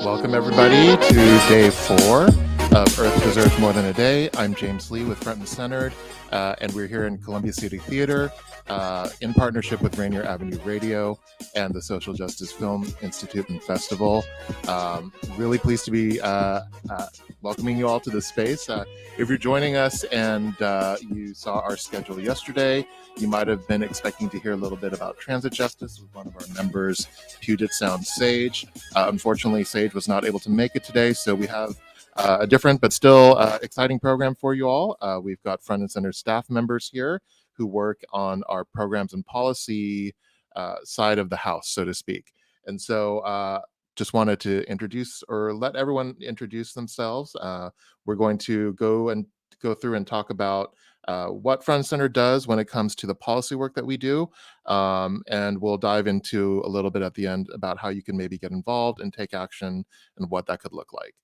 Welcome, everybody, to day 4 of Earth Deserves More Than a Day. I'm James Lee with Front and Centered, and we're here in Columbia City Theater in partnership with Rainier Avenue Radio and the Social Justice Film Institute and Festival. Really pleased to be welcoming you all to this space. If you're joining us and you saw our schedule yesterday, you might have been expecting to hear a little bit about transit justice with one of our members, Puget Sound Sage. Unfortunately, Sage was not able to make it today, so we have a different but still exciting program for you all. We've got Front and Center staff members here who work on our programs and policy side of the house, so to speak. And so just wanted to introduce or let everyone introduce themselves. We're going to go through and talk about what Front and Center does when it comes to the policy work that we do. And we'll dive into a little bit at the end about how you can maybe get involved and take action and what that could look like.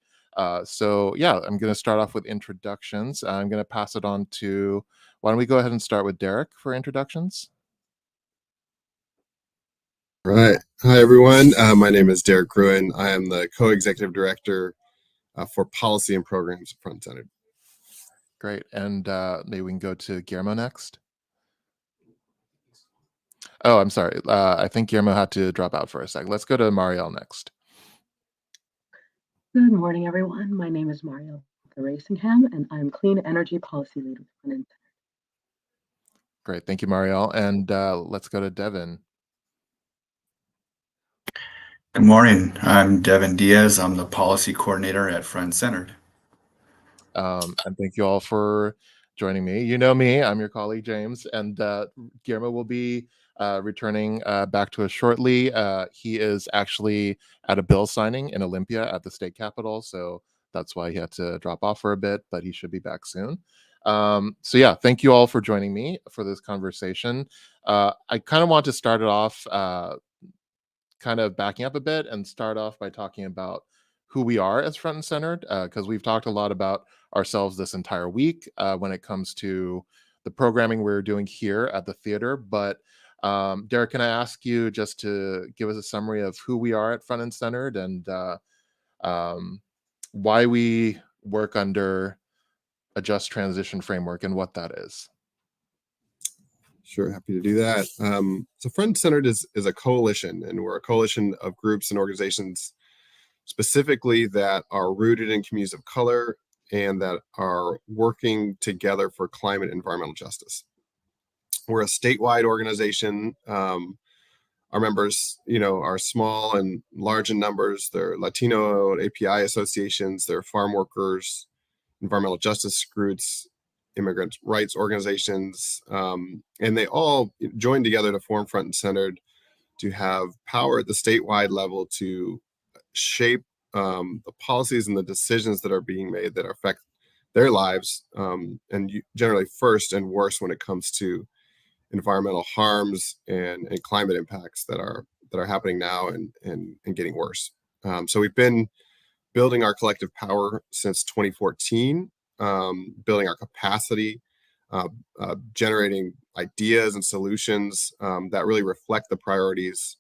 So yeah, I'm going to start off with introductions. I'm going to pass it on to, why don't we go ahead and start with Deric for introductions? Right. Hi, everyone. My name is Deric Gruen. I am the co-executive director for policy and programs at Front and Center. Great. And maybe we can go to Guillermo next. Oh, I'm sorry. I think Guillermo had to drop out for a sec. Let's go to Mariel next. Good morning, everyone. My name is Mariel Thuraisingham, and I'm Clean Energy Policy Lead with Front and Center. Great. Thank you, Mariel. And let's go to Davin. Good morning. I'm Davin Diaz. I'm the policy coordinator at Front and Centered. And thank you all for joining me. You know me, I'm your colleague, James, and Guillermo will be returning back to us shortly. He is actually at a bill signing in Olympia at the state capitol, so that's why he had to drop off for a bit, but he should be back soon. So yeah, thank you all for joining me for this conversation. I kind of want to start it off kind of backing up a bit and start off by talking about who we are as Front and Centered, because we've talked a lot about ourselves this entire week when it comes to the programming we're doing here at the theater. But Deric, can I ask you just to give us a summary of who we are at Front and Centered and why we work under a just transition framework and what that is? Sure, happy to do that. So Front and Centered is a coalition, and we're a coalition of groups and organizations specifically that are rooted in communities of color and that are working together for climate and environmental justice. We're a statewide organization. Our members, are small and large in numbers. They're Latino and API associations, they're farm workers, environmental justice groups, immigrant rights organizations, and they all join together to form Front and Centered to have power at the statewide level to shape the policies and the decisions that are being made that affect their lives, and generally first and worst when it comes to environmental harms and climate impacts that are happening now and getting worse. So we've been building our collective power since 2014, building our capacity, generating ideas and solutions that really reflect the priorities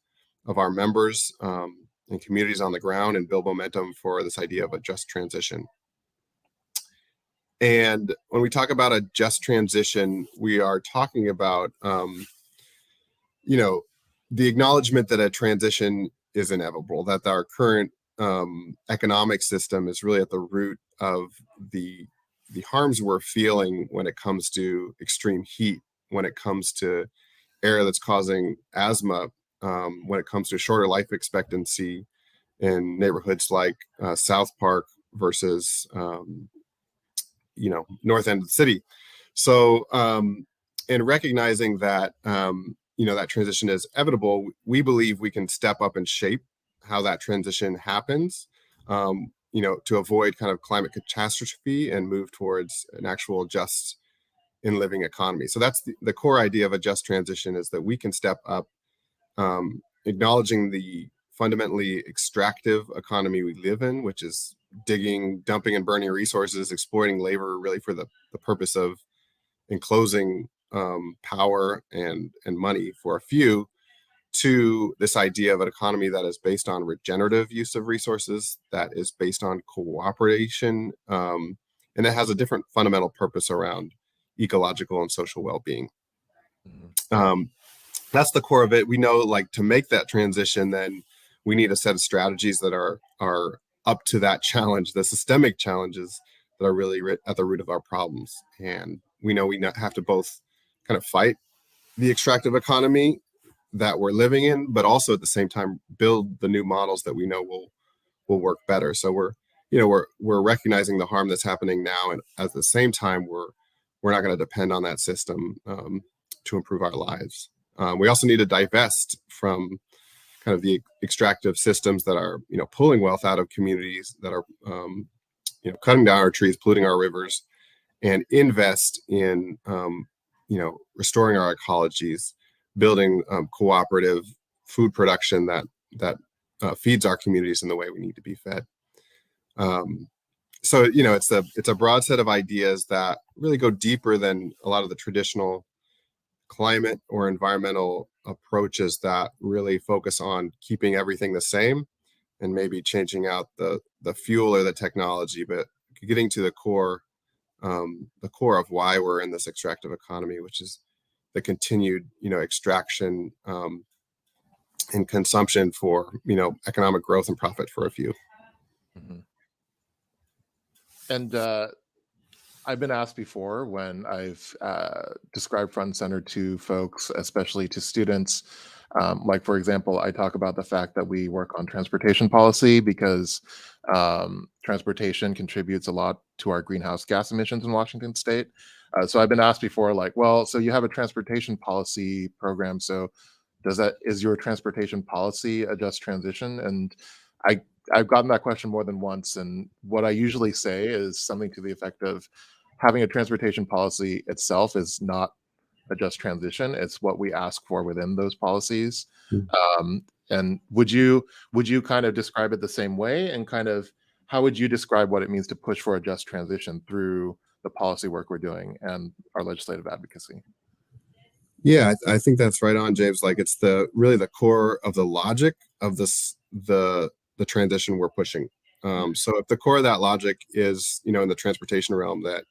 of our members and communities on the ground and build momentum for this idea of a just transition. And when we talk about a just transition, we are talking about, the acknowledgement that a transition is inevitable, that our current economic system is really at the root of the harms we're feeling when it comes to extreme heat, when it comes to air that's causing asthma, when it comes to shorter life expectancy in neighborhoods like South Park versus north end of the city. So in recognizing that that transition is inevitable, we believe we can step up and shape how that transition happens, to avoid kind of climate catastrophe and move towards an actual just in living economy. So that's the core idea of a just transition, is that we can step up, acknowledging the fundamentally extractive economy we live in, which is digging, dumping, and burning resources, exploiting labor really for the purpose of enclosing power and money for a few, to this idea of an economy that is based on regenerative use of resources, that is based on cooperation, and it has a different fundamental purpose around ecological and social well-being. That's the core of it. We know, like, to make that transition, then we need a set of strategies that are up to that challenge, the systemic challenges that are really at the root of our problems. And we know we have to both kind of fight the extractive economy that we're living in, but also at the same time build the new models that we know will work better. So we're recognizing the harm that's happening now, and at the same time we're not going to depend on that system to improve our lives. We also need to divest from kind of the extractive systems that are pulling wealth out of communities, that are cutting down our trees, polluting our rivers, and invest in restoring our ecologies, building cooperative food production that feeds our communities in the way we need to be fed. So it's a broad set of ideas that really go deeper than a lot of the traditional climate or environmental approaches that really focus on keeping everything the same and maybe changing out the fuel or the technology, but getting to the core of why we're in this extractive economy, which is the continued extraction and consumption for economic growth and profit for a few. Mm-hmm. And I've been asked before, when I've described Front and Center to folks, especially to students, like, for example, I talk about the fact that we work on transportation policy because transportation contributes a lot to our greenhouse gas emissions in Washington State. So I've been asked before, like, well, so you have a transportation policy program, so is your transportation policy a just transition? And I've gotten that question more than once, and what I usually say is something to the effect of, having a transportation policy itself is not a just transition. It's what we ask for within those policies. And would you kind of describe it the same way? And kind of, how would you describe what it means to push for a just transition through the policy work we're doing and our legislative advocacy? Yeah, I think that's right on, James. Like, it's really the core of the logic of the transition we're pushing. So if the core of that logic is, in the transportation realm, that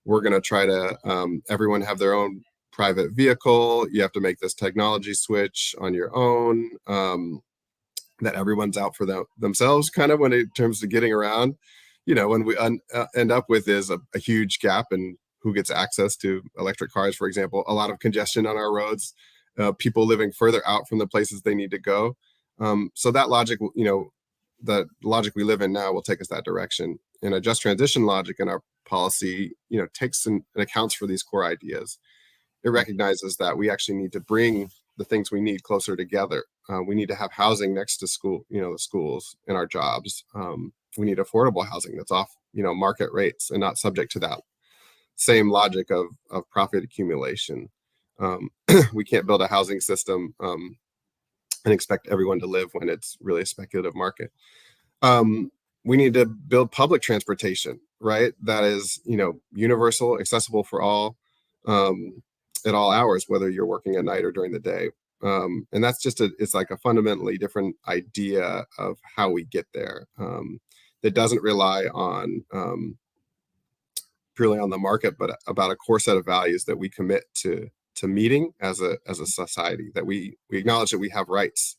we're going to try to everyone have their own private vehicle, you have to make this technology switch on your own, that everyone's out for themselves, kind of, when it comes to getting around, when we end up with is a huge gap in who gets access to electric cars, for example, a lot of congestion on our roads, people living further out from the places they need to go. So that logic, the logic we live in now will take us that direction. And a just transition logic in our policy, takes and accounts for these core ideas. It recognizes that we actually need to bring the things we need closer together. We need to have housing next to school, the schools and our jobs. We need affordable housing that's off, market rates and not subject to that same logic of profit accumulation. We can't build a housing system and expect everyone to live when it's really a speculative market. We need to build public transportation, right? That is, universal, accessible for all, at all hours, whether you're working at night or during the day. And that's it's like a fundamentally different idea of how we get there. That doesn't rely on purely on the market, but about a core set of values that we commit to meeting as a society, that we acknowledge that we have rights.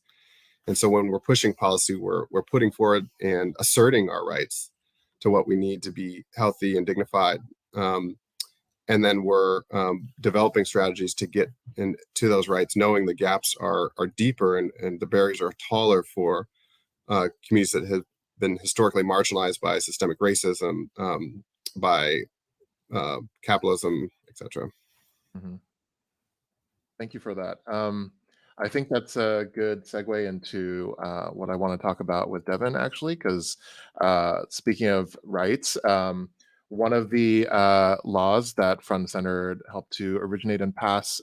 And so when we're pushing policy, we're putting forward and asserting our rights to what we need to be healthy and dignified. And then we're developing strategies to get into those rights, knowing the gaps are deeper and the barriers are taller for communities that have been historically marginalized by systemic racism, by capitalism, etc. Mm-hmm. Thank you for that. I think that's a good segue into what I want to talk about with Devin, actually, because speaking of rights, one of the laws that Front and Center helped to originate and pass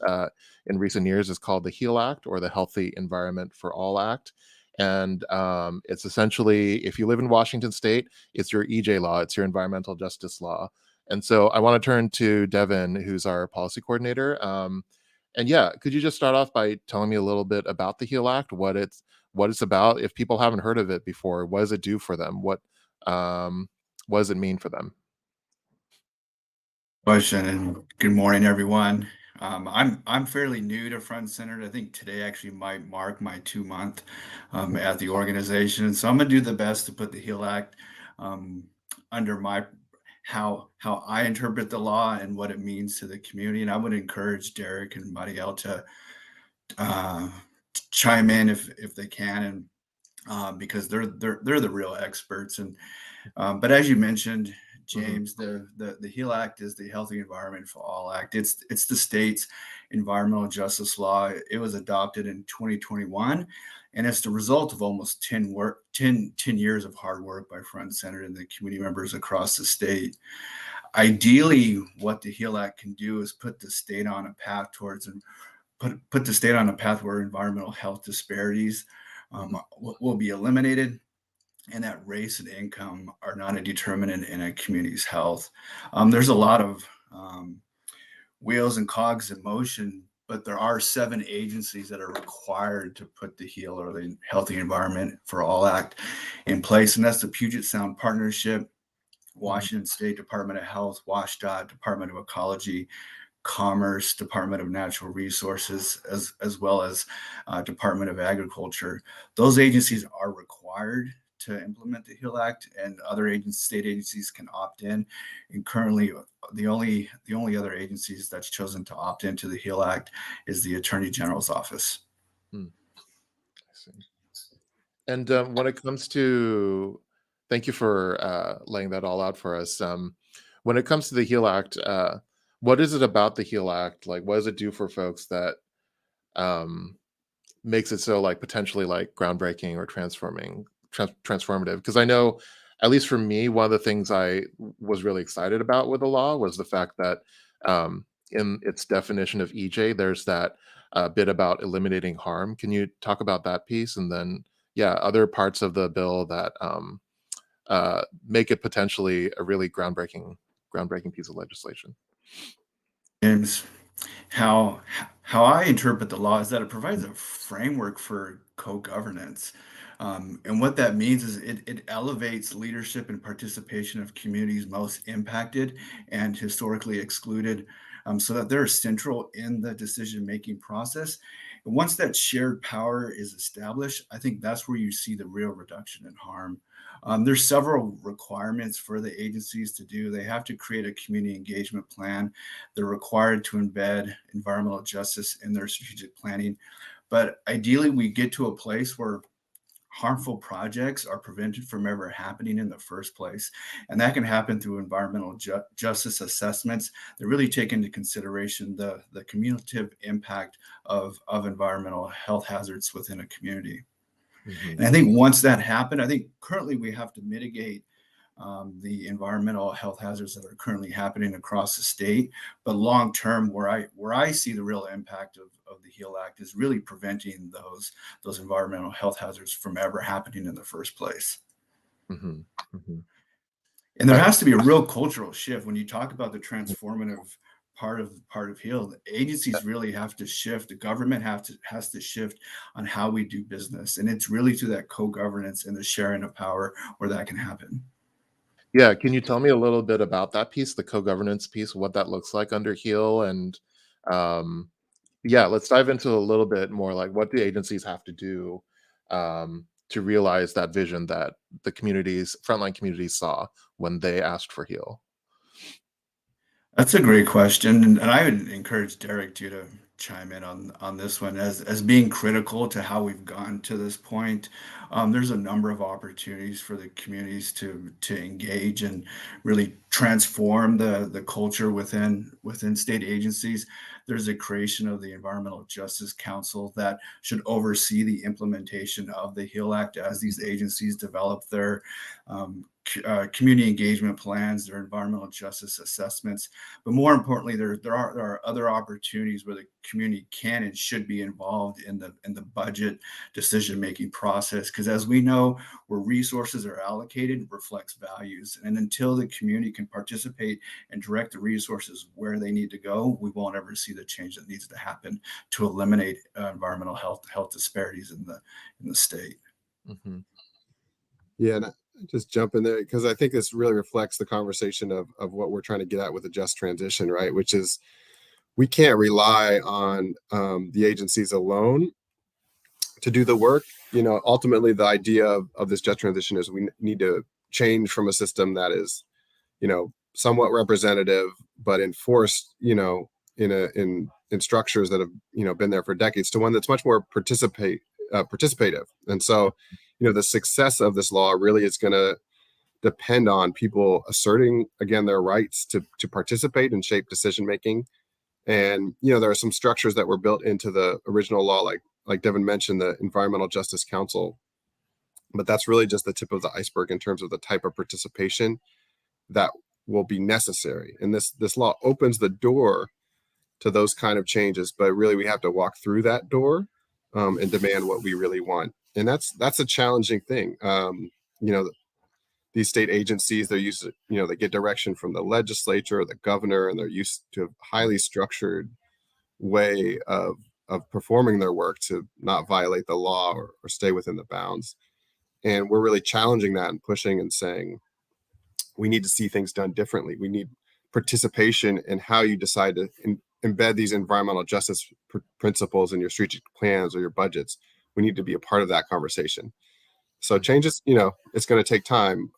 in recent years is called the HEAL Act, or the Healthy Environment for All Act. And it's essentially, if you live in Washington State, it's your EJ law, it's your environmental justice law. And so I want to turn to Devin, who's our policy coordinator. And yeah, could you just start off by telling me a little bit about the HEAL Act, what it's about? If people haven't heard of it before, what does it do for them? What does it mean for them? Question and good morning, everyone. I'm fairly new to Front Center. I think today actually might mark my 2 month at the organization. So I'm gonna do the best to put the HEAL Act um, under my how I interpret the law and what it means to the community. And I would encourage Deric and Mariel to uh, chime in if they can, and because they're the real experts. And but as you mentioned, Mhm. James, the HEAL Act is the Healthy Environment for All Act. It's the state's environmental justice law. It was adopted in 2021, and it's the result of almost 10 years of hard work by Front Center and the community members across the state. Ideally, what the HEAL Act can do is put the state on a path towards and put the state on a path where environmental health disparities Mhm. will be eliminated, and that race and income are not a determinant in a community's health. There's a lot of wheels and cogs in motion, but there are 7 agencies that are required to put the HEAL, or the Healthy Environment for All Act, in place, and that's the Puget Sound Partnership, Mhm. Washington State Department of Health, WashDOT, Department of Ecology, Commerce, Department of Natural Resources, as well as Department of Agriculture. Those agencies are required to implement the HEAL Act, and other state agencies can opt in. And currently, the only other agencies that's chosen to opt into the HEAL Act is the Attorney General's office. Hmm, I see. And when it comes to, thank you for laying that all out for us. When it comes to the HEAL Act, what is it about the HEAL Act? Like, what does it do for folks that um, makes it so like potentially like groundbreaking or transformative? Because I know, at least for me, one of the things I was really excited about with the law was the fact that in its definition of EJ, there's that bit about eliminating harm. Can you talk about that piece, and then yeah, other parts of the bill that make it potentially a really groundbreaking piece of legislation? James, how how I interpret the law is that it provides a framework for co-governance. And what that means is it elevates leadership and participation of communities most impacted and historically excluded, so that they're central in the decision-making process. And once that shared power is established, I think that's where you see the real reduction in harm. There's several requirements for the agencies to do. They have to create a community engagement plan. They're required to embed environmental justice in their strategic planning. But ideally, we get to a place where harmful projects are prevented from ever happening in the first place. And that can happen through environmental justice assessments that really take into consideration the cumulative impact of environmental health hazards within a community. Hmm. And I think once that happened, I think currently we have to mitigate the environmental health hazards that are currently happening across the state. But long term, where I see the real impact of the HEAL Act is really preventing those environmental health hazards from ever happening in the first place. Hmm. Hmm. And there has to be a real cultural shift when you talk about the transformative part of HEAL. The agencies really have to shift. The government has to shift on how we do business, and it's really through that co-governance and the sharing of power where that can happen. Yeah, can you tell me a little bit about that piece, the co-governance piece, what that looks like under HEAL? And um, yeah, let's dive into a little bit more like what the agencies have to do to realize that vision that the frontline communities saw when they asked for HEAL. That's a great question, and I would encourage Derek to chime in on this one as being critical to how we've gotten to this point. There's a number of opportunities for the communities to engage and really transform the culture within state agencies. There's a creation of the Environmental Justice Council that should oversee the implementation of the HEAL Act as these agencies develop their community engagement plans, their environmental justice assessments, but more importantly, there are other opportunities where the community can and should be involved in the budget decision-making process. Because as we know, where resources are allocated reflects values, and until the community can participate and direct the resources where they need to go, we won't ever see the change that needs to happen to eliminate environmental health disparities in the state. Mm-hmm. Yeah, and I just jump in there because I think this really reflects the conversation of what we're trying to get at with the just transition, right? Which is we can't rely on the agencies alone to do the work. Ultimately, the idea of this just transition is we need to change from a system that is, somewhat representative but enforced, in structures that have been there for decades, to one that's much more participative. And so, the success of this law really is going to depend on people asserting again their rights to participate and shape decision making. And there are some structures that were built into the original law, like Devin mentioned, the Environmental Justice Council, but that's really just the tip of the iceberg in terms of the type of participation that will be necessary. And this law opens the door to those kind of changes, but really we have to walk through that door and demand what we really want. And that's a challenging thing. These state agencies, they're used to, they get direction from the legislature or the governor, and they're used to a highly structured way of performing their work to not violate the law or stay within the bounds. And we're really challenging that and pushing and saying, we need to see things done differently. We need participation in how you decide to embed these environmental justice principles in your strategic plans or your budgets. We need to be a part of that conversation. So changes, it's going to take time,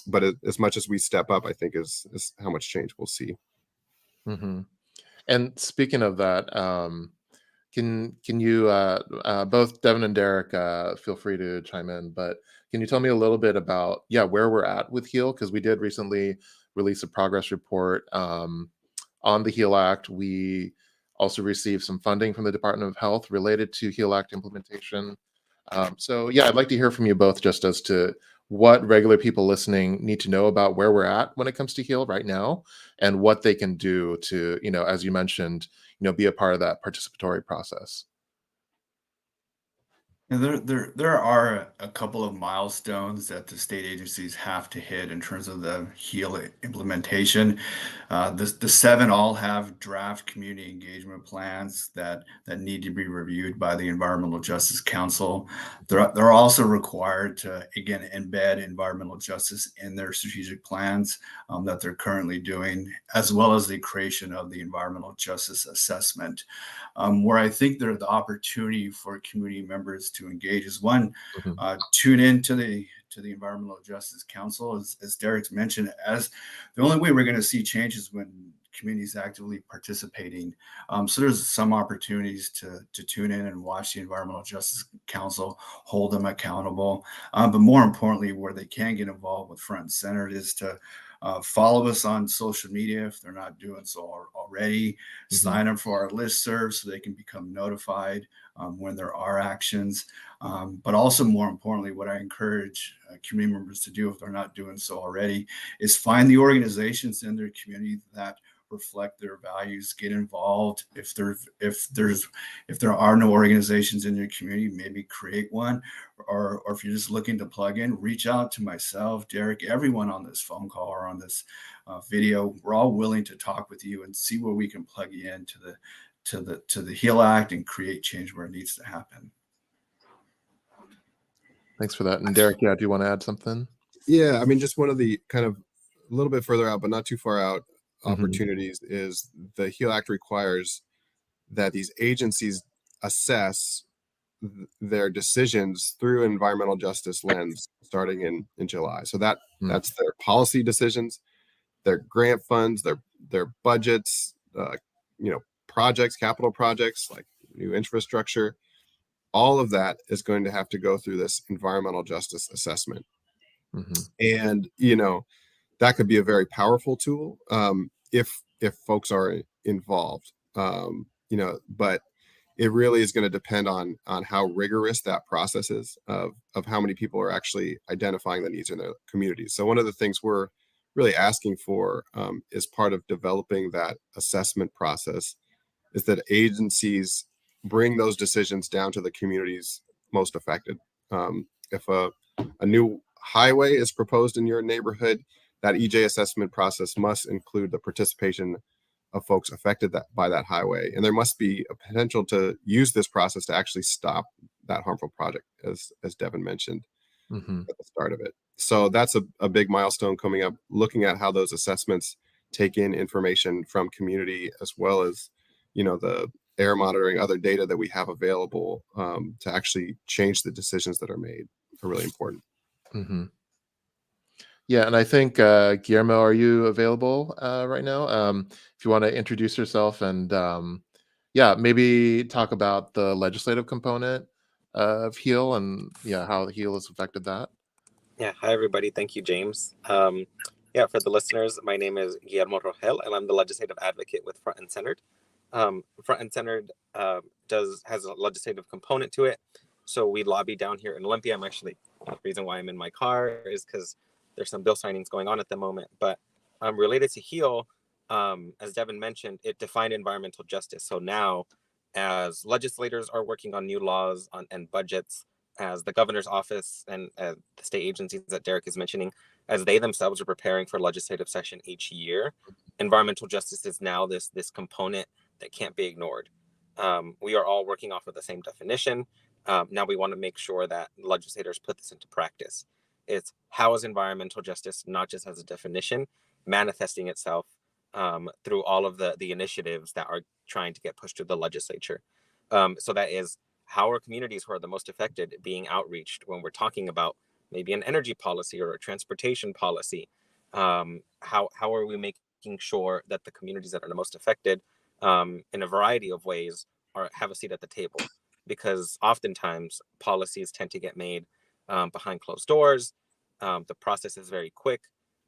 but as much as we step up, I think is how much change we'll see. Mm-hmm. And speaking of that, can you both Devin and Deric feel free to chime in, but can you tell me a little bit about where we're at with HEAL? Because we did recently release a progress report on the HEAL Act. We also received some funding from the Department of Health related to HEAL Act implementation. So I'd like to hear from you both just as to what regular people listening need to know about where we're at when it comes to HEAL right now, and what they can do to, as you mentioned, be a part of that participatory process. And there are a couple of milestones that the state agencies have to hit in terms of the HEAL implementation. The 7 all have draft community engagement plans that need to be reviewed by the Environmental Justice Council. They're also required to, again, embed environmental justice in their strategic plans that they're currently doing, as well as the creation of the environmental justice assessment. Where I think there's the opportunity for community members to engage is one, tune in to the Environmental Justice Council, as Deric's mentioned, as the only way we're going to see change is when communities actively participating. So there's some opportunities to tune in and watch the Environmental Justice Council, hold them accountable. But more importantly, where they can get involved with front and center is to follow us on social media if they're not doing so already. Sign up for our listserv so they can become notified when there are actions. But also, more importantly, what I encourage community members to do if they're not doing so already is find the organizations in their community that reflect their values, get involved. If there are no organizations in your community, maybe create one, or if you're just looking to plug in, reach out to myself, Deric, everyone on this phone call or on this video. We're all willing to talk with you and see where we can plug you into the HEAL Act and create change where it needs to happen. Thanks for that. And Deric, do you want to add something? Yeah, I mean, just one of the kind of a little bit further out, but not too far out opportunities is the HEAL Act requires that these agencies assess their decisions through an environmental justice lens starting in July. So that's their policy decisions, their grant funds, their budgets, projects, capital projects like new infrastructure. All of that is going to have to go through this environmental justice assessment. And that could be a very powerful tool if folks are involved. But it really is going to depend on how rigorous that process is of how many people are actually identifying the needs in their communities. So one of the things we're really asking for is part of developing that assessment process is that agencies bring those decisions down to the communities most affected. If a new highway is proposed in your neighborhood, that EJ assessment process must include the participation of folks affected by that highway. And there must be a potential to use this process to actually stop that harmful project, as Davin mentioned at the start of it. So that's a big milestone coming up, looking at how those assessments take in information from community as well as, the air monitoring, other data that we have available to actually change the decisions that are made are really important. Yeah, and I think Guillermo, are you available right now? If you want to introduce yourself and maybe talk about the legislative component of HEAL and how HEAL has affected that. Yeah, hi everybody. Thank you, James. For the listeners, my name is Guillermo Rogel, and I'm the legislative advocate with Front and Centered. Front and Centered has a legislative component to it. So we lobby down here in Olympia. The reason why I'm in my car is because there's some bill signings going on at the moment. But related to HEAL, as Davin mentioned, it defined environmental justice. So now, as legislators are working on new laws and budgets, as the governor's office and the state agencies that Deric is mentioning, as they themselves are preparing for legislative session each year, environmental justice is now this component that can't be ignored. We are all working off of the same definition. Now we want to make sure that legislators put this into practice. It's how is environmental justice, not just as a definition, manifesting itself through all of the initiatives that are trying to get pushed through the legislature. So that is, how are communities who are the most affected being outreached when we're talking about maybe an energy policy or a transportation policy? How are we making sure that the communities that are the most affected in a variety of ways have a seat at the table? Because oftentimes policies tend to get made behind closed doors. The process is very quick.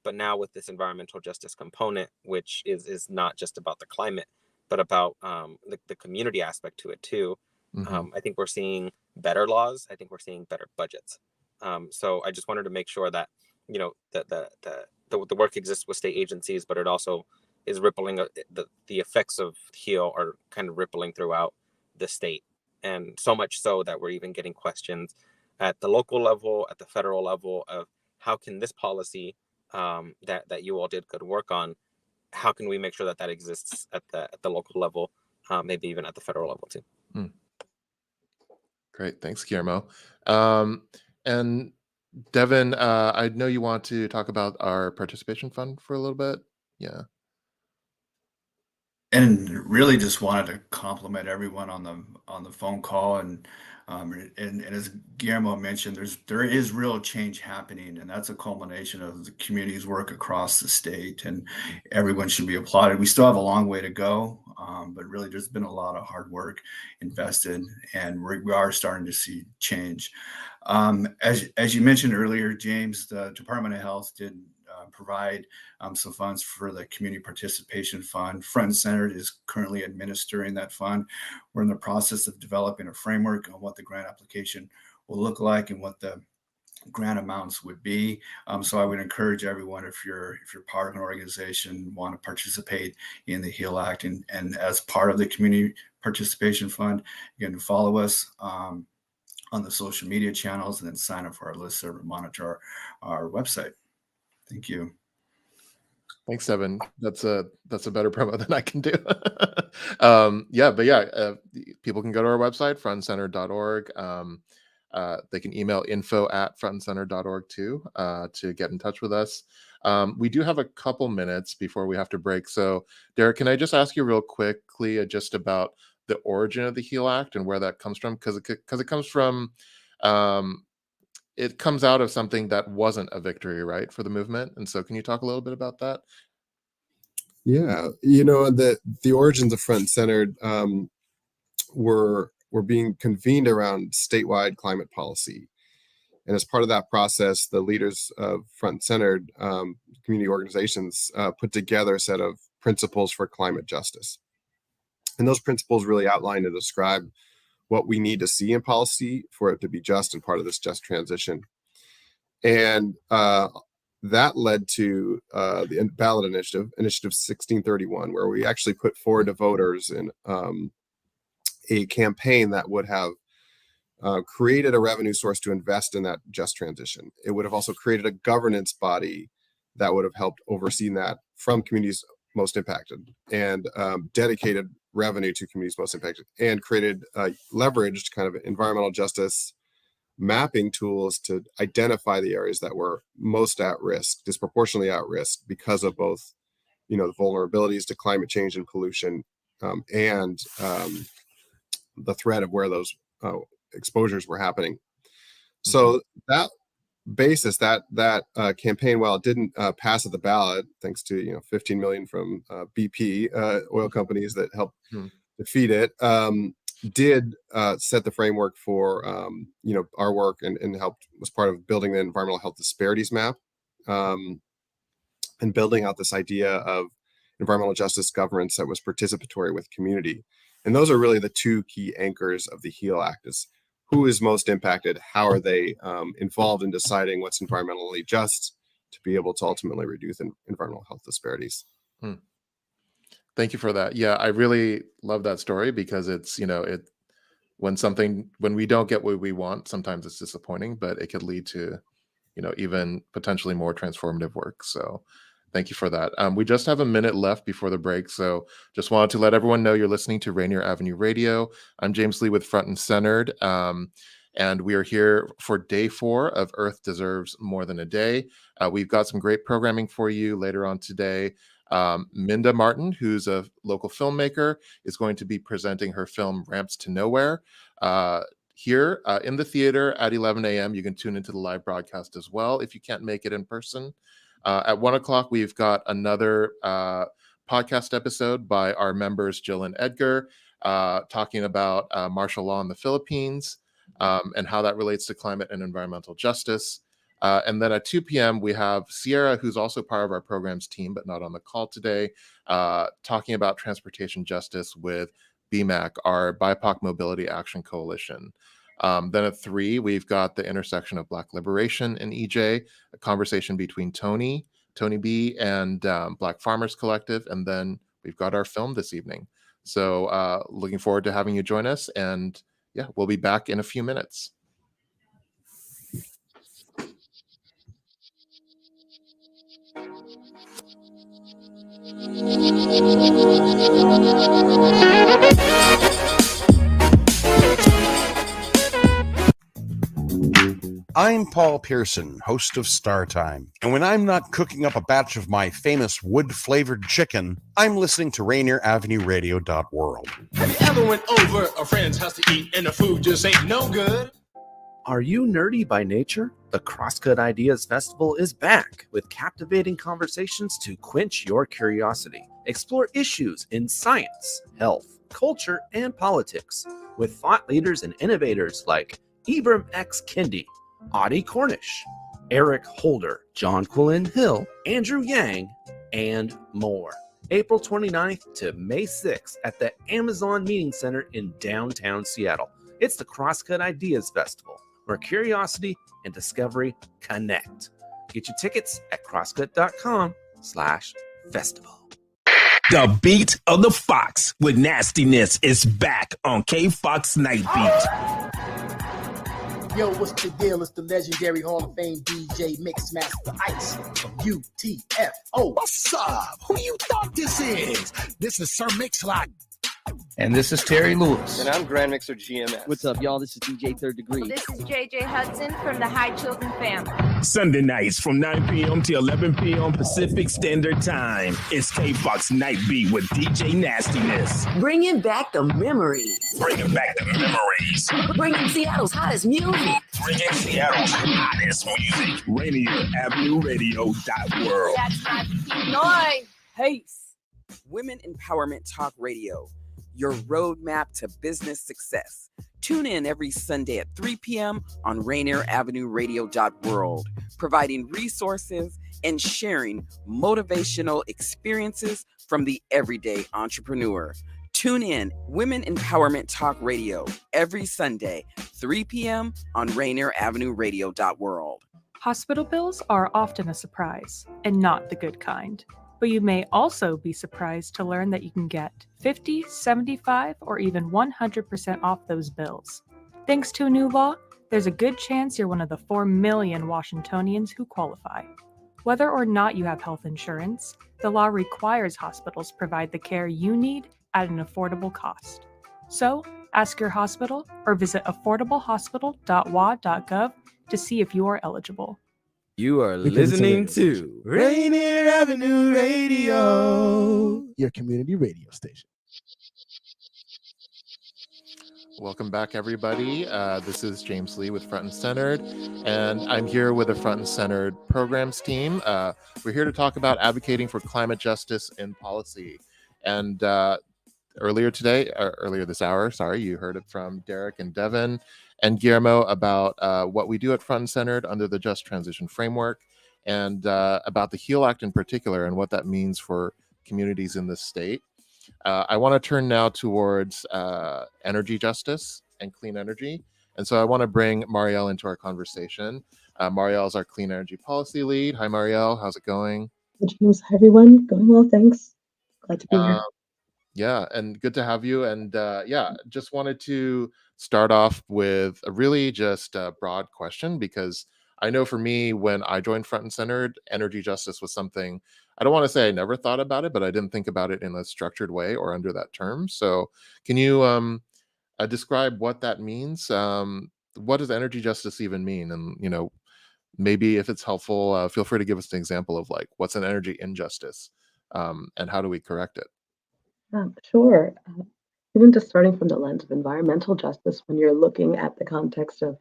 But now with this environmental justice component, which is not just about the climate, but about the community aspect to it too, I think we're seeing better laws. I think we're seeing better budgets. So I just wanted to make sure that, the work exists with state agencies, but it also is rippling. The effects of HEAL are kind of rippling throughout the state. And so much so that we're even getting questions at the local level, at the federal level of how can this policy that you all did good work on, how can we make sure that exists at the local level, maybe even at the federal level too. Great, thanks, Guillermo. And Davin, I know you want to talk about our participation fund for a little bit. Yeah. And really just wanted to compliment everyone on the phone call and as Guillermo mentioned, there is real change happening, and that's a culmination of the community's work across the state, and everyone should be applauded. We still have a long way to go, but really there's been a lot of hard work invested, and we are starting to see change. As you mentioned earlier, James, the Department of Health did provide some funds for the Community Participation Fund. Front and Centered is currently administering that fund. We're in the process of developing a framework on what the grant application will look like and what the grant amounts would be. So I would encourage everyone, if you're part of an organization, want to participate in the HEAL Act and as part of the Community Participation Fund, you can follow us on the social media channels and then sign up for our listserv and monitor our website. Thank you. Thanks, Davin. That's a better promo than I can do. People can go to our website, frontandcenter.org. They can email info@frontandcenter.org too to get in touch with us. We do have a couple minutes before we have to break. So, Deric, can I just ask you real quickly just about the origin of the HEAL Act and where that comes from? Because it comes from it comes out of something that wasn't a victory, right, for the movement. And so can you talk a little bit about that? Yeah, the origins of Front and Centered were being convened around statewide climate policy. And as part of that process, the leaders of Front and Centered community organizations put together a set of principles for climate justice. And those principles really outline and describe what we need to see in policy for it to be just and part of this just transition. And that led to the ballot initiative 1631, where we actually put forward to voters in a campaign that would have created a revenue source to invest in that just transition. It would have also created a governance body that would have helped oversee that from communities most impacted, and dedicated revenue to communities most impacted, and created leveraged kind of environmental justice mapping tools to identify the areas that were most at risk, disproportionately at risk, because of both, the vulnerabilities to climate change and pollution, and the threat of where those exposures were happening. So that basis, that campaign, while it didn't pass at the ballot, thanks to 15 million from BP oil companies that helped defeat it, did set the framework for our work, and was part of building the environmental health disparities map, and building out this idea of environmental justice governance that was participatory with community. And those are really the two key anchors of the HEAL Act: is who is most impacted, how are they involved in deciding what's environmentally just, to be able to ultimately reduce environmental health disparities. Thank you for that. Yeah, I really love that story, because it's, when we don't get what we want, sometimes it's disappointing, but it could lead to, even potentially more transformative work. So thank you for that. We just have a minute left before the break, so just wanted to let everyone know you're listening to Rainier Avenue Radio. I'm James Lee with Front and Centered, and we are here for day 4 of Earth Deserves More Than a Day. We've got some great programming for you later on today. Minda Martin, who's a local filmmaker, is going to be presenting her film Ramps to Nowhere here in the theater at 11 a.m. You can tune into the live broadcast as well if you can't make it in person. At 1 o'clock, we've got another podcast episode by our members Jill and Edgar, talking about martial law in the Philippines, and how that relates to climate and environmental justice. And then at 2 p.m., we have Sierra, who's also part of our programs team, but not on the call today, talking about transportation justice with BMAC, our BIPOC Mobility Action Coalition. Then at 3, we've got the intersection of Black liberation and EJ, a conversation between Tony B, and Black Farmers Collective. And then we've got our film this evening. So looking forward to having you join us. And yeah, we'll be back in a few minutes. I'm Paul Pearson, host of Star Time, and when I'm not cooking up a batch of my famous wood-flavored chicken, I'm listening to Rainier Avenue Radio.world. Have you ever went over a friend's house to eat and the food just ain't no good? Are you nerdy by nature? The Crosscut Ideas Festival is back with captivating conversations to quench your curiosity. Explore issues in science, health, culture, and politics with thought leaders and innovators like Ibram X. Kendi, Audie Cornish, Eric Holder, John Quillen Hill, Andrew Yang, and more. April 29th to May 6th at the Amazon Meeting Center in downtown Seattle. It's the Crosscut Ideas Festival, where curiosity and discovery connect. Get your tickets at crosscut.com/festival. The Beat of the Fox with Nastiness is back on K-Fox Night Beat. Yo, what's the deal? It's the legendary Hall of Fame DJ Mixmaster Ice from UTFO. What's up? Who you thought this is? This is Sir Mix-a-Lot. And this is Terry Lewis. And I'm Grand Mixer GMS. What's up, y'all? This is DJ Third Degree. This is JJ Hudson from the High Children family. Sunday nights from 9 p.m. to 11 p.m. Pacific Standard Time. It's K-Fox Night Beat with DJ Nastiness. Bringing back the memories. Bringing back the memories. Bringing Seattle's hottest music. Bringing Seattle's hottest music. Rainier Avenue Radio.world. That's my noise. Peace. Women Empowerment Talk Radio, your roadmap to business success. Tune in every Sunday at 3 p.m. on Rainier Avenue Radio.world, providing resources and sharing motivational experiences from the everyday entrepreneur. Tune in Women Empowerment Talk Radio every Sunday, 3 p.m. on Rainier Avenue Radio.world. Hospital bills are often a surprise, and not the good kind. But you may also be surprised to learn that you can get 50, 75, or even 100% off those bills. Thanks to a new law, there's a good chance you're one of the 4 million Washingtonians who qualify. Whether or not you have health insurance, the law requires hospitals provide the care you need at an affordable cost. So, ask your hospital or visit affordablehospital.wa.gov to see if you are eligible. You are listening to Rainier Avenue Radio, your community radio station. Welcome back, everybody. This is James Lee with Front and Centered, and I'm here with the Front and Centered programs team. We're here to talk about advocating for climate justice in policy. And earlier this hour, you heard it from Deric and Davin and Guillermo about what we do at Front and Centered under the Just Transition Framework, and about the HEAL Act in particular and what that means for communities in this state. I want to turn now towards energy justice and clean energy. And so I want to bring Mariel into our conversation. Mariel is our clean energy policy lead. Hi, Mariel. How's it going? Hi, James. Hi, everyone. Going well, thanks. Glad to be here. Yeah, and good to have you. And just wanted to start off with a really just broad question, because I know for me, when I joined Front and Centered, energy justice was something, I don't want to say I never thought about it, but I didn't think about it in a structured way or under that term. So can you describe what that means? What does energy justice even mean? And, maybe if it's helpful, feel free to give us an example of like, what's an energy injustice, and how do we correct it? Sure. Even just starting from the lens of environmental justice, when you're looking at the context of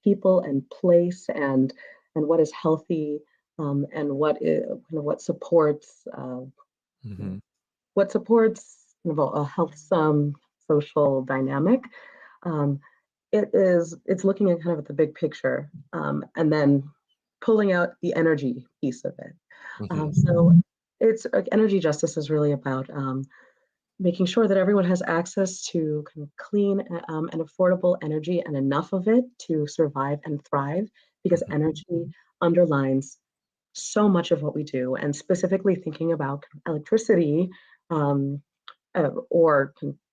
people and place and what is healthy, and what supports a healthsome social dynamic. It's looking at kind of at the big picture, and then pulling out the energy piece of it. So it's energy justice is really about making sure that everyone has access to kind of clean and affordable energy, and enough of it to survive and thrive, because energy underlines so much of what we do, and specifically thinking about electricity, or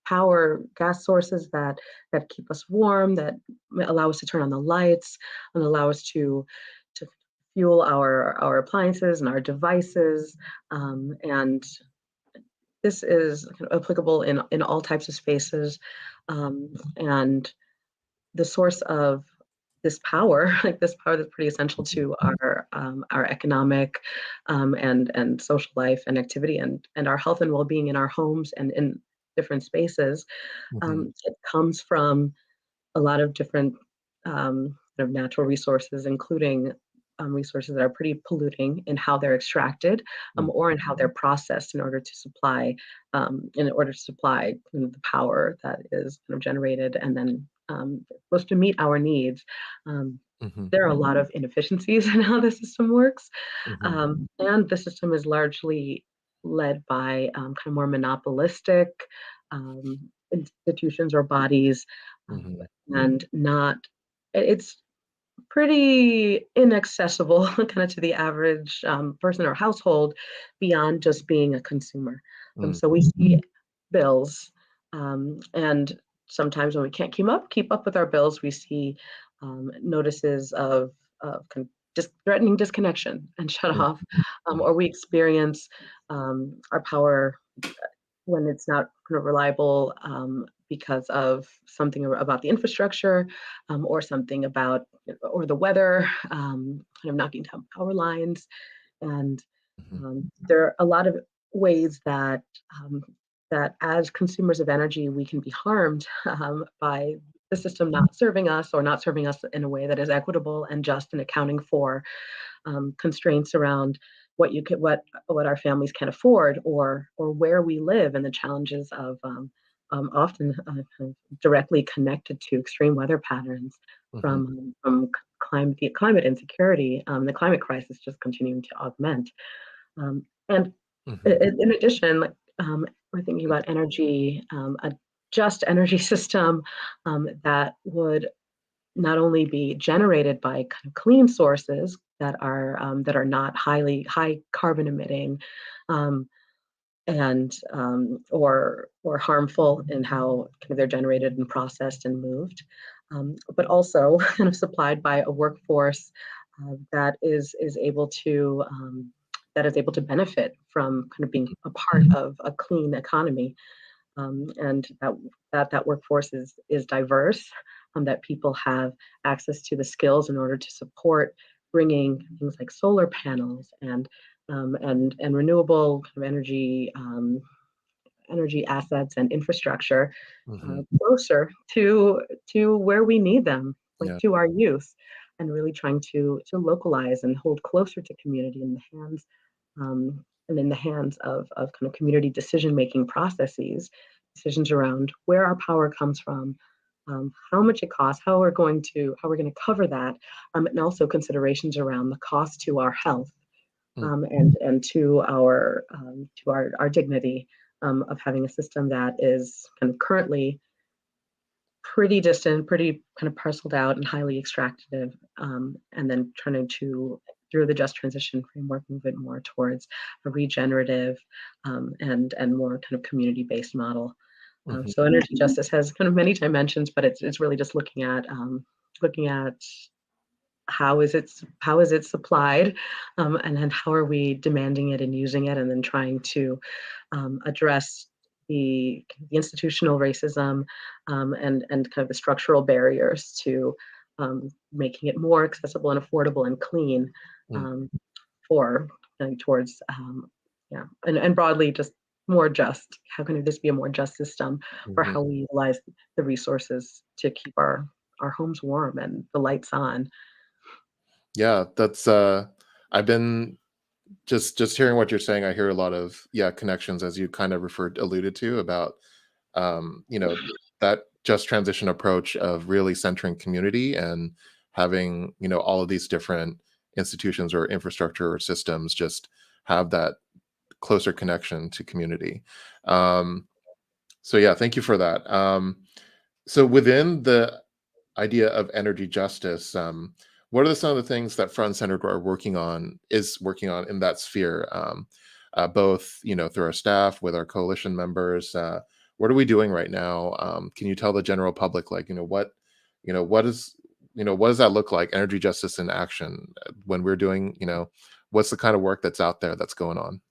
power, gas sources that keep us warm, that allow us to turn on the lights and allow us to fuel our appliances and our devices, and this is kind of applicable in all types of spaces, and the source of this power, that's pretty essential to our economic and social life and activity, and our health and well-being in our homes and in different spaces. It comes from a lot of different kind of natural resources, including resources that are pretty polluting in how they're extracted, or in how they're processed in order to supply the power that is kind of generated and then supposed to meet our needs. There are a lot of inefficiencies in how the system works, and the system is largely led by kind of more monopolistic institutions or bodies, and it's pretty inaccessible kind of to the average person or household beyond just being a consumer. So we see bills, and sometimes when we can't keep up with our bills, we see notices of kind of just threatening disconnection and shut off, or we experience our power when it's not kind of reliable, because of something about the infrastructure, or something about, or the weather, kind of knocking down power lines. And there are a lot of ways that as consumers of energy, we can be harmed by the system not serving us, or not serving us in a way that is equitable and just, and accounting for constraints around what our families can afford, or where we live, and the challenges of often directly connected to extreme weather patterns, from climate insecurity, the climate crisis just continuing to augment. And in addition, thinking about energy, a just energy system that would not only be generated by kind of clean sources that are not high carbon emitting, and or harmful in how kind of they're generated and processed and moved, but also kind of supplied by a workforce that is able to benefit from kind of being a part of a clean economy, and that workforce is diverse, that people have access to the skills in order to support bringing things like solar panels and renewable kind of energy assets and infrastructure closer to where we need them, like Yeah. to our youth, and really trying to localize and hold closer to community in the hands, and in the hands of kind of community decision-making processes, decisions around where our power comes from, how much it costs, how we're going to cover that, and also considerations around the cost to our health, and to our dignity, of having a system that is kind of currently pretty distant, pretty kind of parceled out and highly extractive, and then trying to, through the just transition framework, move it more towards a regenerative, and more kind of community-based model. So energy justice has kind of many dimensions, but it's really just looking at how is it supplied, and then how are we demanding it and using it, and then trying to address the institutional racism, and kind of the structural barriers to making it more accessible and affordable and clean, for towards yeah, and broadly just more just. How can this be a more just system for how we utilize the resources to keep our homes warm and the lights on? Yeah, that's I've been just hearing what you're saying. I hear a lot of connections, as you kind of alluded to, about that just transition approach of really centering community and having all of these different institutions or infrastructure or systems just have that closer connection to community. So yeah, thank you for that. So within the idea of energy justice, what are some of the things that Front and Center are working on in that sphere, both through our staff, with our coalition members? What are we doing right now? Can you tell the general public, like, what does that look like, energy justice in action, when we're doing, what's the kind of work that's out there that's going on?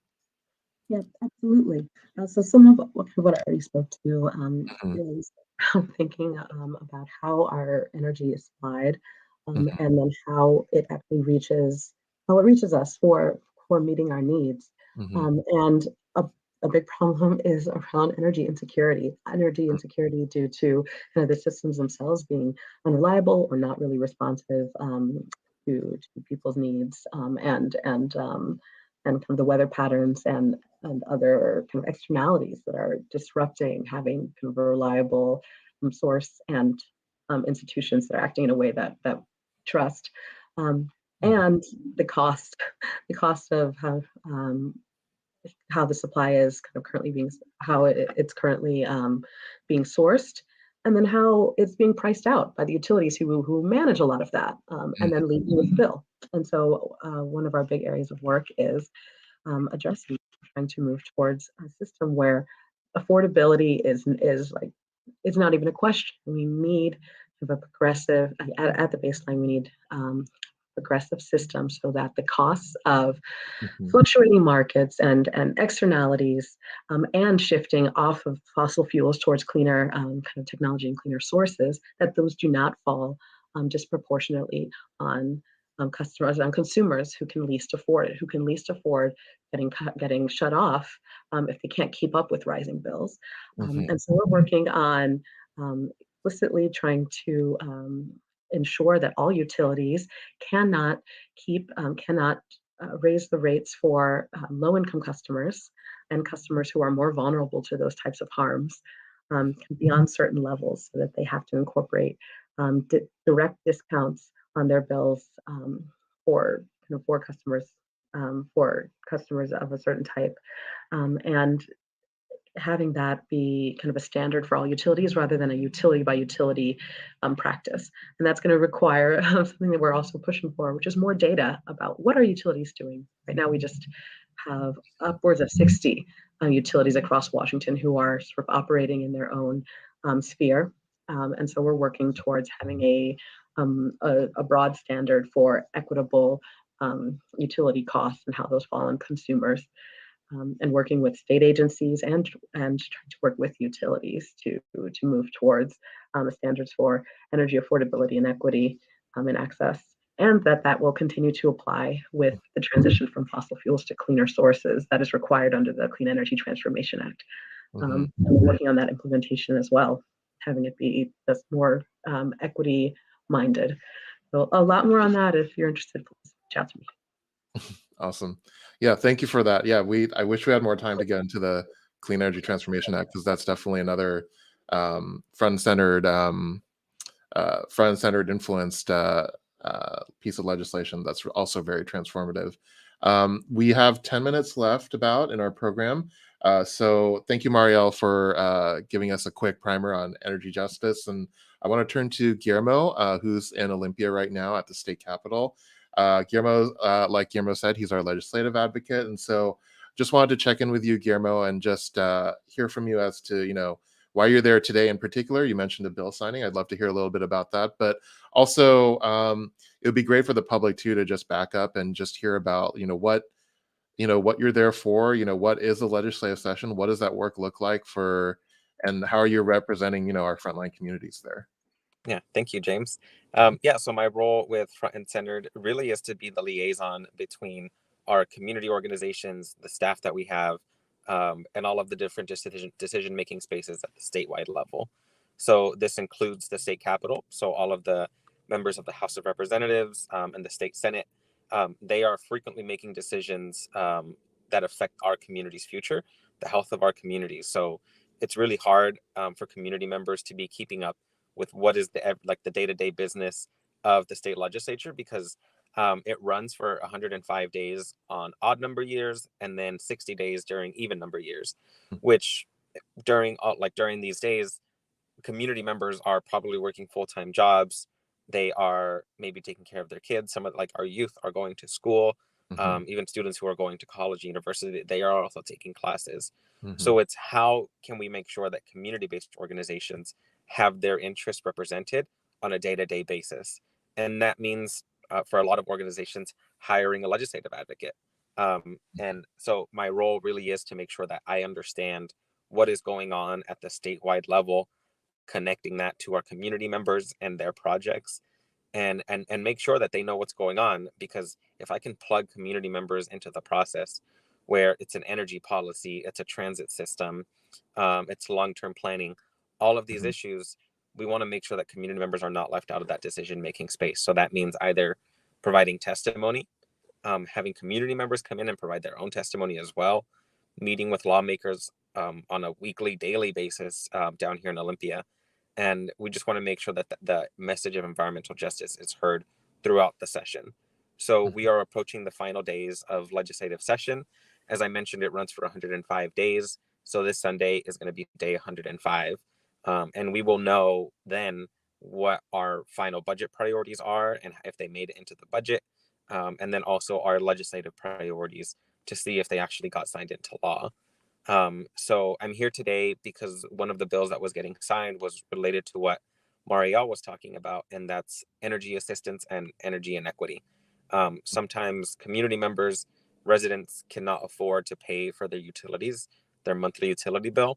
Yeah, absolutely. So some of what I already spoke to, is thinking about how our energy is supplied, and then how it actually reaches us for meeting our needs. And a big problem is around energy insecurity due to kind of the systems themselves being unreliable or not really responsive, to people's needs, and kind of the weather patterns and other kind of externalities that are disrupting having kind of a reliable source, and institutions that are acting in a way that trust, and the cost of how the supply is kind of currently it's currently being sourced, and then how it's being priced out by the utilities who manage a lot of that, and then leave you with the bill. And so one of our big areas of work is addressing, trying to move towards a system where affordability is like, it's not even a question. We need a progressive, at the baseline, we need progressive system so that the costs of fluctuating markets and externalities, and shifting off of fossil fuels towards cleaner kind of technology and cleaner sources, that those do not fall disproportionately on customers, on consumers who can least afford it, who can least afford getting shut off if they can't keep up with rising bills. And so we're working on explicitly trying to ensure that all utilities cannot raise the rates for low-income customers and customers who are more vulnerable to those types of harms, beyond certain levels, so that they have to incorporate direct discounts on their bills, for customers of a certain type, and having that be kind of a standard for all utilities rather than a utility by utility practice. And that's going to require something that we're also pushing for, which is more data about what are utilities doing. Right now, we just have upwards of 60 utilities across Washington who are sort of operating in their own sphere. And so we're working towards having a broad standard for equitable utility costs and how those fall on consumers. And working with state agencies and trying to work with utilities to move towards standards for energy affordability and equity and access, and that will continue to apply with the transition from fossil fuels to cleaner sources that is required under the Clean Energy Transformation Act. And we're working on that implementation as well, having it be just more equity minded. So a lot more on that. If you're interested, please reach out to me. Awesome. Yeah, thank you for that. Yeah, I wish we had more time to get into the Clean Energy Transformation Act, because that's definitely another front-centered influenced piece of legislation that's also very transformative. We have 10 minutes left about in our program. So thank you, Mariel, for giving us a quick primer on energy justice. And I want to turn to Guillermo, who's in Olympia right now at the state capitol. Guillermo, like Guillermo said, he's our legislative advocate. And so just wanted to check in with you, Guillermo, and just hear from you as to, why you're there today in particular. You mentioned a bill signing. I'd love to hear a little bit about that. But also, it would be great for the public, too, to just back up and just hear about, what you're there for. What is the legislative session? What does that work look like and how are you representing, our frontline communities there? Yeah, thank you, James. So my role with Front and Centered really is to be the liaison between our community organizations, the staff that we have, and all of the different decision-making spaces at the statewide level. So this includes the state capitol. So all of the members of the House of Representatives and the state Senate, they are frequently making decisions that affect our community's future, the health of our communities. So it's really hard for community members to be keeping up with what is the day-to-day business of the state legislature, because it runs for 105 days on odd number years and then 60 days during even number years, which during these days, community members are probably working full-time jobs. They are maybe taking care of their kids. Some of our youth are going to school. Even students who are going to college, university, they are also taking classes. So it's how can we make sure that community-based organizations have their interests represented on a day-to-day basis. And that means for a lot of organizations, hiring a legislative advocate. And so my role really is to make sure that I understand what is going on at the statewide level, connecting that to our community members and their projects, and make sure that they know what's going on. Because if I can plug community members into the process, where it's an energy policy, it's a transit system, it's long-term planning, all of these issues, we want to make sure that community members are not left out of that decision-making space. So that means either providing testimony, having community members come in and provide their own testimony as well, meeting with lawmakers on a weekly, daily basis down here in Olympia. And we just want to make sure that the message of environmental justice is heard throughout the session. So we are approaching the final days of legislative session. As I mentioned, it runs for 105 days. So this Sunday is going to be day 105. And we will know then what our final budget priorities are and if they made it into the budget. And then also our legislative priorities to see if they actually got signed into law. So I'm here today because one of the bills that was getting signed was related to what Mariel was talking about, and that's energy assistance and energy inequity. Sometimes community members, residents cannot afford to pay for their utilities, their monthly utility bill.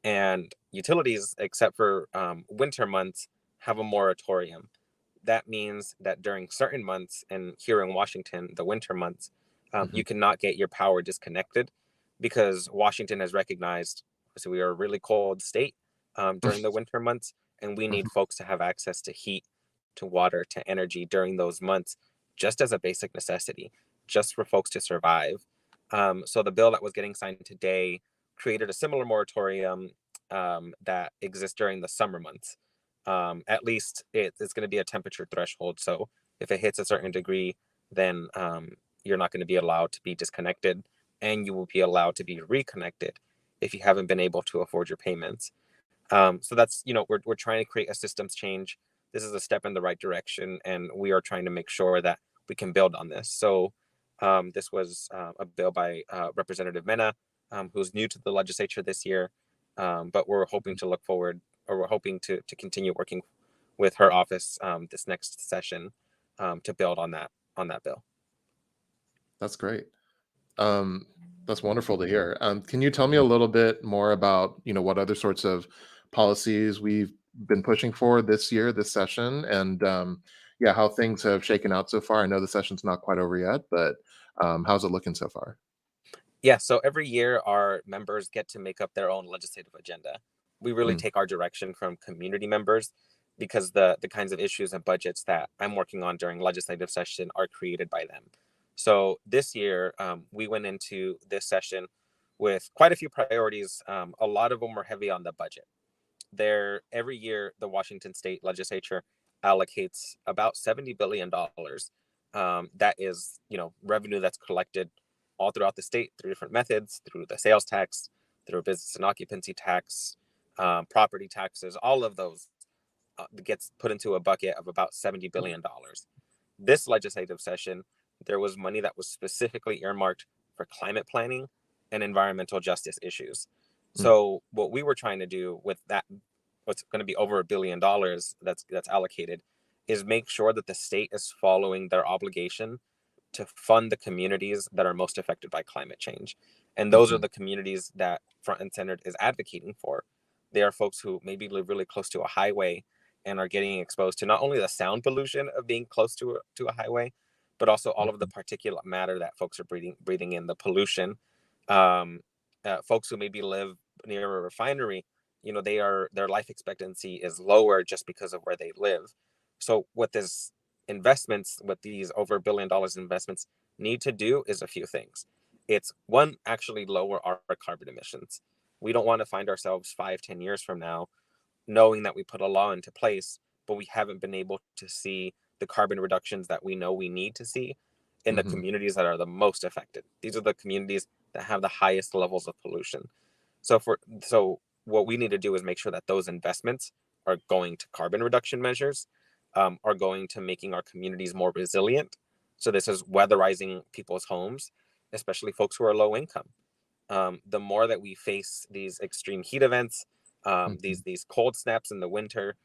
And utilities, except for winter months, have a moratorium. That means that during certain months, and here in Washington, the winter months, you cannot get your power disconnected, because Washington has recognized, so we are a really cold state during the winter months, and we need folks to have access to heat, to water, to energy during those months, just as a basic necessity, just for folks to survive. So the bill that was getting signed today created a similar moratorium that exists during the summer months. At least it's going to be a temperature threshold. So if it hits a certain degree, then you're not going to be allowed to be disconnected, and you will be allowed to be reconnected if you haven't been able to afford your payments. So that's, we're trying to create a systems change. This is a step in the right direction, and we are trying to make sure that we can build on this. So this was a bill by Representative Mena, who's new to the legislature this year, but we're hoping to continue working with her office this next session to build on that bill. That's great. That's wonderful to hear. Can you tell me a little bit more about, what other sorts of policies we've been pushing for this year, this session, and how things have shaken out so far? I know the session's not quite over yet, but how's it looking so far? Yeah, so every year our members get to make up their own legislative agenda. We really take our direction from community members, because the kinds of issues and budgets that I'm working on during legislative session are created by them. So this year, we went into this session with quite a few priorities. A lot of them were heavy on the budget. Every year, the Washington State Legislature allocates about $70 billion. That is, revenue that's collected all throughout the state through different methods, through the sales tax, through business and occupancy tax, property taxes. All of those gets put into a bucket of about $70 billion. This legislative session, there was money that was specifically earmarked for climate planning and environmental justice issues. So what we were trying to do with that, what's going to be over $1 billion that's allocated, is make sure that the state is following their obligation to fund the communities that are most affected by climate change. And those are the communities that Front and Center is advocating for. They are folks who maybe live really close to a highway and are getting exposed to not only the sound pollution of being close to a highway, but also all of the particulate matter that folks are breathing in, the pollution. Folks who maybe live near a refinery, their life expectancy is lower just because of where they live. So what these over $1 billion investments need to do is a few things. It's one, actually lower our carbon emissions. We don't want to find ourselves 5-10 years from now knowing that we put a law into place, but we haven't been able to see the carbon reductions that we know we need to see in the communities that are the most affected. These are the communities that have the highest levels of pollution. So what we need to do is make sure that those investments are going to carbon reduction measures, are going to making our communities more resilient. So this is weatherizing people's homes, especially folks who are low income. The more that we face these extreme heat events, these cold snaps in the winter,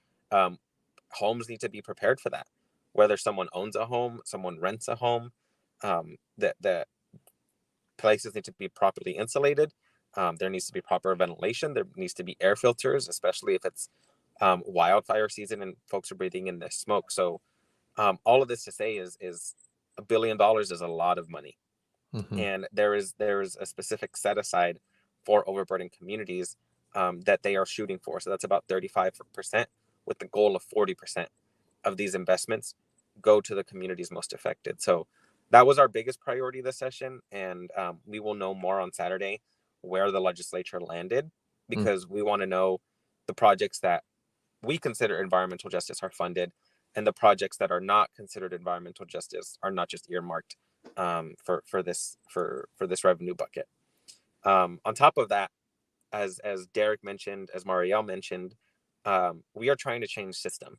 homes need to be prepared for that. Whether someone owns a home, someone rents a home, the places need to be properly insulated. There needs to be proper ventilation. There needs to be air filters, especially if it's wildfire season and folks are breathing in the smoke. So all of this to say is $1 billion is a lot of money. And there is a specific set aside for overburdened communities that they are shooting for. So that's about 35%, with the goal of 40% of these investments go to the communities most affected. So that was our biggest priority this session. And we will know more on Saturday where the legislature landed, because we want to know the projects that we consider environmental justice are funded, and the projects that are not considered environmental justice are not just earmarked for this revenue bucket. On top of that, as Deric mentioned, as Mariel mentioned, we are trying to change systems.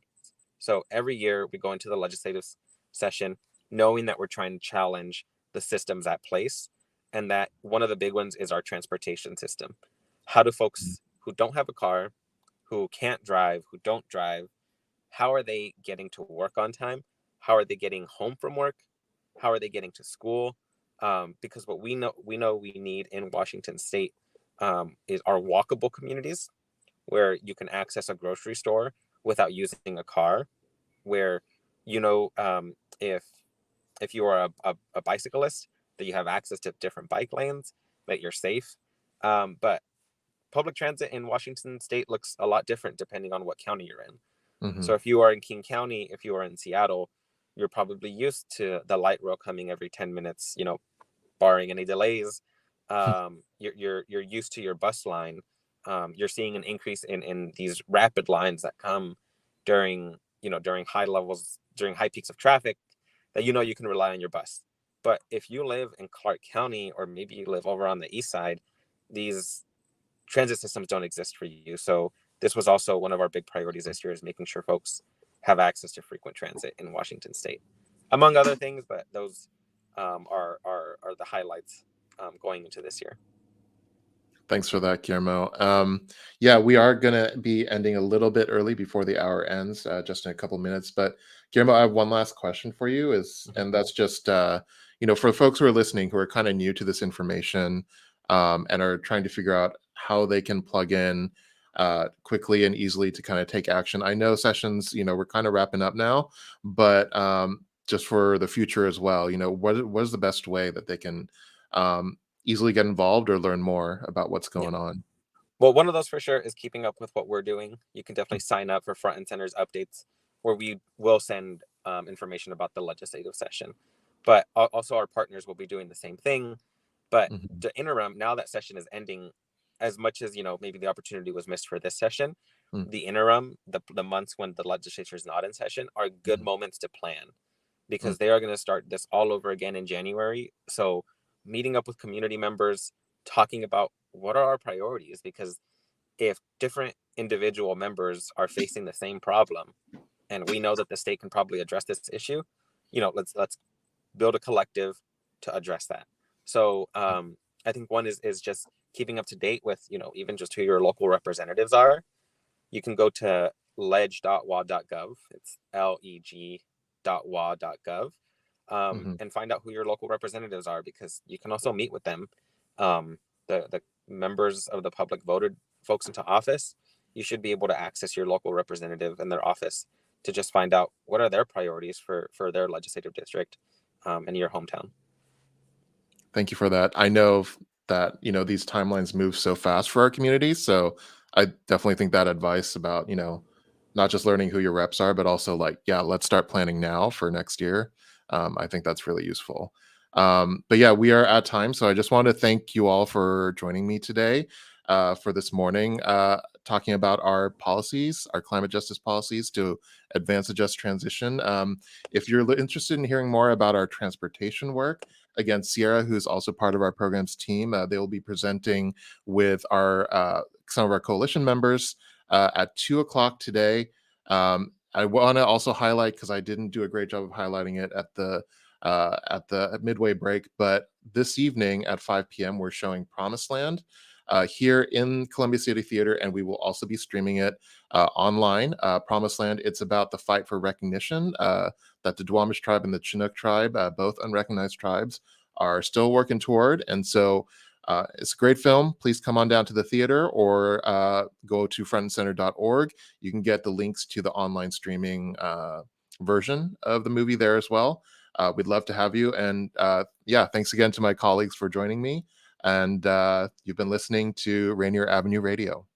So every year we go into the legislative session knowing that we're trying to challenge the systems at place, and that one of the big ones is our transportation system. How do folks who don't have a car, who can't drive, who don't drive, how are they getting to work on time? How are they getting home from work? How are they getting to school? Because what we know we need in Washington State is our walkable communities, where you can access a grocery store without using a car, where if you are a bicyclist, that you have access to different bike lanes, that you're safe. But public transit in Washington State looks a lot different depending on what county you're in. So if you are in King County, if you are in Seattle, you're probably used to the light rail coming every 10 minutes, barring any delays. You're used to your bus line. You're seeing an increase in these rapid lines that come during high peaks of traffic, that you can rely on your bus. But if you live in Clark County, or maybe you live over on the east side, these transit systems don't exist for you. So this was also one of our big priorities this year, is making sure folks have access to frequent transit in Washington State, among other things. But those are the highlights going into this year. Thanks for that, Guillermo. Yeah, we are going to be ending a little bit early before the hour ends, just in a couple minutes. But Guillermo, I have one last question for you, and that's just, for folks who are listening, who are kind of new to this information, and are trying to figure out how they can plug in quickly and easily to kind of take action. I know sessions, we're kind of wrapping up now, but just for the future as well, what is the best way that they can easily get involved or learn more about what's going on? Well, one of those for sure is keeping up with what we're doing. You can definitely sign up for Front and Center's updates, where we will send information about the legislative session. But also our partners will be doing the same thing. But the interim, now that session is ending, as much as, maybe the opportunity was missed for this session, the interim, the months when the legislature is not in session, are good moments to plan, because they are going to start this all over again in January. So meeting up with community members, talking about what are our priorities, because if different individual members are facing the same problem, and we know that the state can probably address this issue, let's build a collective to address that. So I think one is just keeping up to date with, even just who your local representatives are. You can go to leg.wa.gov. It's leg.wa.gov. And find out who your local representatives are, because you can also meet with them. The members of the public voted folks into office. You should be able to access your local representative in their office to just find out what are their priorities for their legislative district in your hometown. Thank you for that. I know that, these timelines move so fast for our community. So I definitely think that advice about, not just learning who your reps are, but also let's start planning now for next year. I think that's really useful. But yeah, we are at time. So I just want to thank you all for joining me today for this morning, talking about our policies, our climate justice policies to advance a just transition. If you're interested in hearing more about our transportation work, again, Sierra, who's also part of our programs team, they will be presenting with some of our coalition members at 2:00 today. I want to also highlight, because I didn't do a great job of highlighting it at the midway break, but this evening at 5 p.m. we're showing Promised Land here in Columbia City Theater, and we will also be streaming it online. Promised Land, it's about the fight for recognition that the Duwamish tribe and the Chinook tribe, both unrecognized tribes, are still working toward. And so it's a great film. Please come on down to the theater, or go to frontandcenter.org. You can get the links to the online streaming version of the movie there as well. We'd love to have you. And thanks again to my colleagues for joining me. And you've been listening to Rainier Avenue Radio.